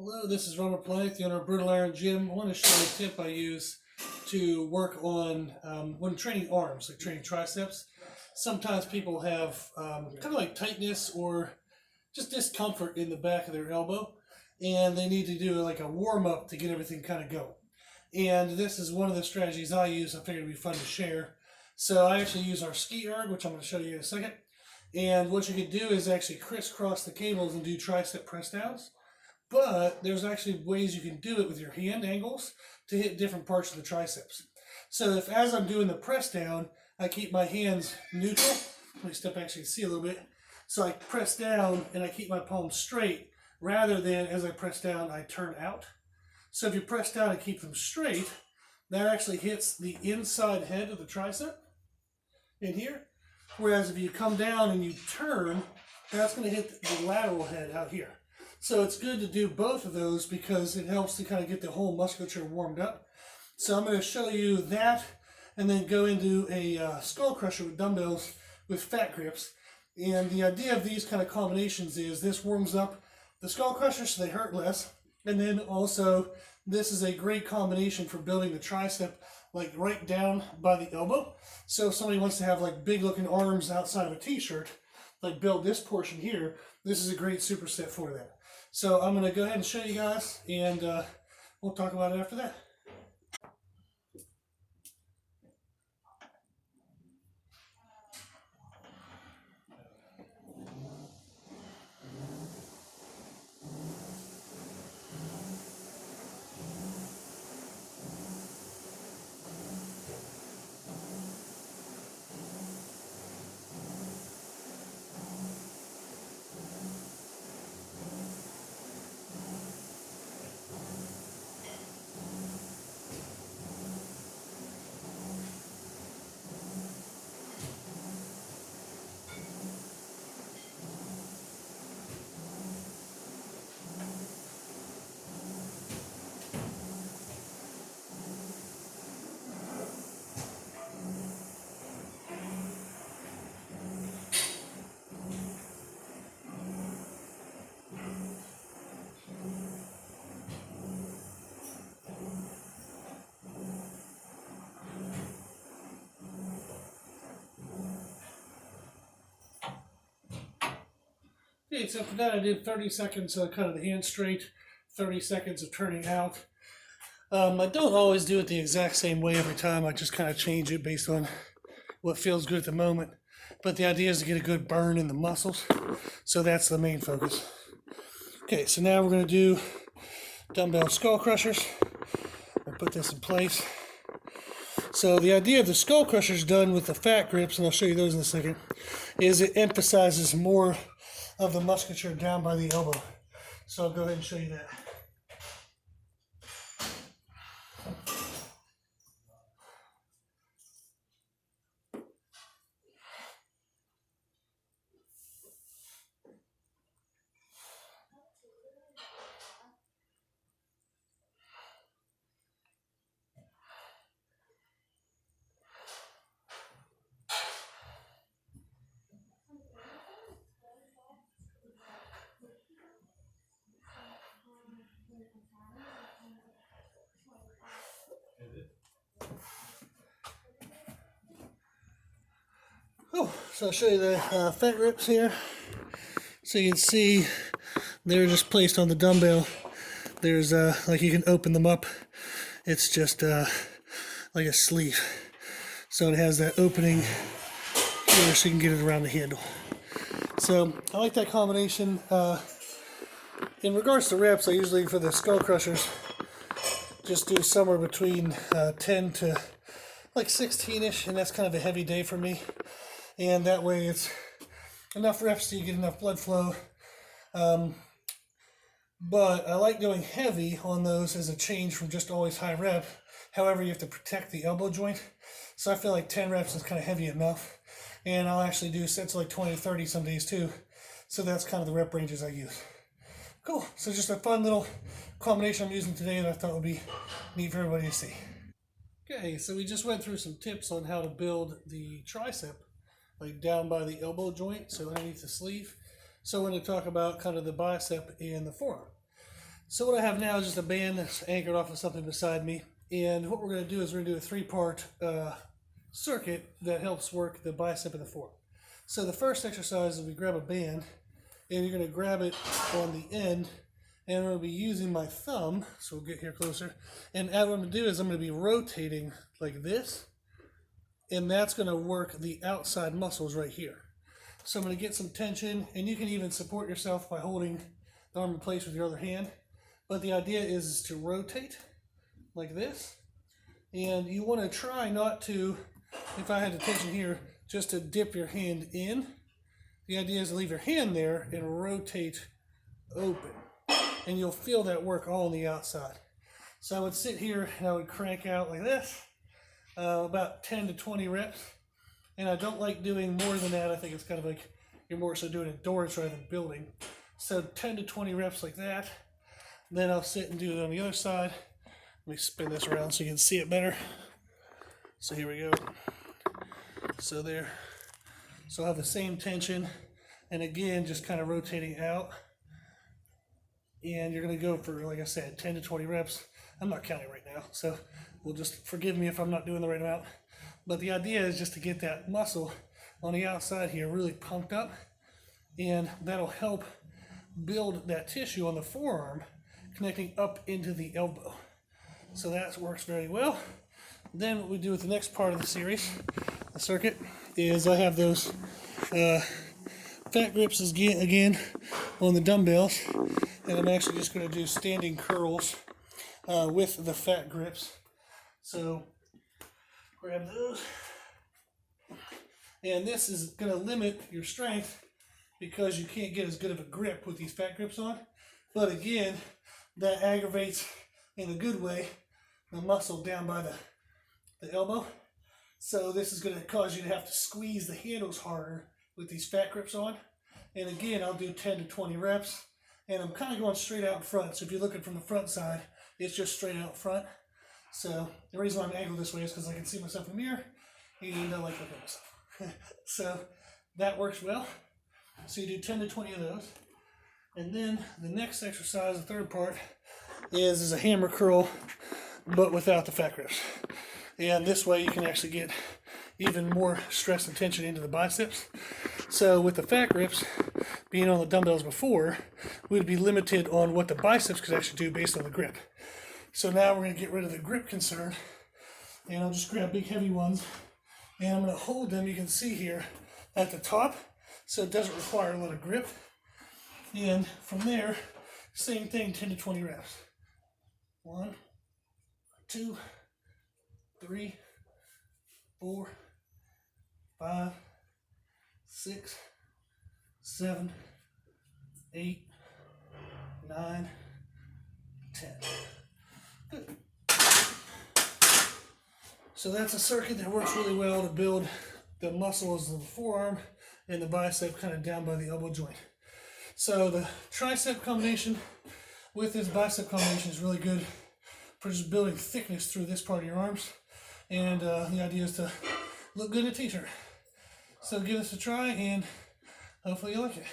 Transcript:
Hello, this is Robert Plank, the owner of Brutal Iron Gym. I want to show you a tip I use to work on when training arms, like training triceps. Sometimes people have kind of like tightness or just discomfort in the back of their elbow, and they need to do like a warm-up to get everything kind of going. And this is one of the strategies I use. I figured it'd be fun to share. So I actually use our ski erg, which I'm going to show you in a second. And what you can do is actually crisscross the cables and do tricep press downs. But there's actually ways you can do it with your hand angles to hit different parts of the triceps. So if as I'm doing the press down, I keep my hands neutral. Let me step back so you can see a little bit. So I press down and I keep my palms straight rather than as I press down, I turn out. So if you press down and keep them straight, that actually hits the inside head of the tricep in here. Whereas if you come down and you turn, that's going to hit the lateral head out here. So it's good to do both of those because it helps to kind of get the whole musculature warmed up. So I'm going to show you that and then go into a skull crusher with dumbbells with fat grips. And the idea of these kind of combinations is this warms up the skull crusher so they hurt less. And then also this is a great combination for building the tricep like right down by the elbow. So if somebody wants to have like big looking arms outside of a t-shirt, like build this portion here, this is a great superset for that. So I'm going to go ahead and show you guys, and we'll talk about it after that. Okay, so for that I did 30 seconds of kind of the hand straight, 30 seconds of turning out. I don't always do it the exact same way every time. I just kind of change it based on what feels good at the moment. But the idea is to get a good burn in the muscles. So that's the main focus. Okay, so now we're going to do dumbbell skull crushers. I'll put this in place. So the idea of the skull crushers done with the fat grips, and I'll show you those in a second, is it emphasizes more of the musculature down by the elbow. So I'll go ahead and show you that. Oh, so I'll show you the fat grips here. So you can see they're just placed on the dumbbell. There's like you can open them up. It's just like a sleeve. So it has that opening here so you can get it around the handle. So I like that combination. In regards to reps, I usually for the skull crushers just do somewhere between 10 to like 16-ish, and that's kind of a heavy day for me. And that way it's enough reps so you get enough blood flow. But I like going heavy on those as a change from just always high rep. However, you have to protect the elbow joint. So I feel like 10 reps is kind of heavy enough. And I'll actually do sets like 20 to 30 some days too. So that's kind of the rep ranges I use. Cool. So just a fun little combination I'm using today that I thought would be neat for everybody to see. Okay, so we just went through some tips on how to build the tricep, like down by the elbow joint, so underneath the sleeve. So we're going to talk about kind of the bicep and the forearm. So what I have now is just a band that's anchored off of something beside me. And what we're going to do is we're going to do a 3-part circuit that helps work the bicep and the forearm. So the first exercise is we grab a band, and you're going to grab it on the end, and I'm going to be using my thumb, so we'll get here closer. And what I'm going to do is I'm going to be rotating like this, and that's going to work the outside muscles right here. So I'm going to get some tension, and you can even support yourself by holding the arm in place with your other hand. But the idea is to rotate like this, and you want to try not to, if I had the tension here, just to dip your hand in. The idea is to leave your hand there and rotate open, and you'll feel that work all on the outside. So I would sit here and I would crank out like this, about 10 to 20 reps, and I don't like doing more than that. I think it's kind of like you're more so doing endurance rather than building. So 10 to 20 reps like that. Then I'll sit and do it on the other side. Let me spin this around so you can see it better. So here we go. So there. So I'll have the same tension, and again, just kind of rotating out. And you're going to go for, like I said, 10 to 20 reps. I'm not counting right now, so we'll just forgive me if I'm not doing the right amount. But the idea is just to get that muscle on the outside here really pumped up, and that'll help build that tissue on the forearm connecting up into the elbow. So that works very well. Then what we do with the next part of the series, the circuit, is I have those fat grips again on the dumbbells, and I'm actually just going to do standing curls with the fat grips. So grab those, and this is going to limit your strength because you can't get as good of a grip with these fat grips on. But again, that aggravates, in a good way, the muscle down by the elbow. So this is going to cause you to have to squeeze the handles harder with these fat grips on. And again, I'll do 10 to 20 reps, and I'm kind of going straight out in front. So if you're looking from the front side, it's just straight out front. So the reason why I'm angled this way is because I can see myself in the mirror, and I like looking at myself. So that works well. So you do 10 to 20 of those. And then the next exercise, the third part, is a hammer curl, but without the fat grips. And this way you can actually get even more stress and tension into the biceps. So with the fat grips being on the dumbbells before, we'd be limited on what the biceps could actually do based on the grip. So now we're going to get rid of the grip concern, and I'll just grab big heavy ones, and I'm going to hold them, you can see here, at the top, so it doesn't require a lot of grip. And from there, same thing, 10 to 20 reps. 1, 2, 3, 4, 5, 6, 7, 8, 9, 10. Good. So that's a circuit that works really well to build the muscles of the forearm and the bicep kind of down by the elbow joint. So the tricep combination with this bicep combination is really good for just building thickness through this part of your arms. And the idea is to look good in a t-shirt. So give this a try, and hopefully you like it.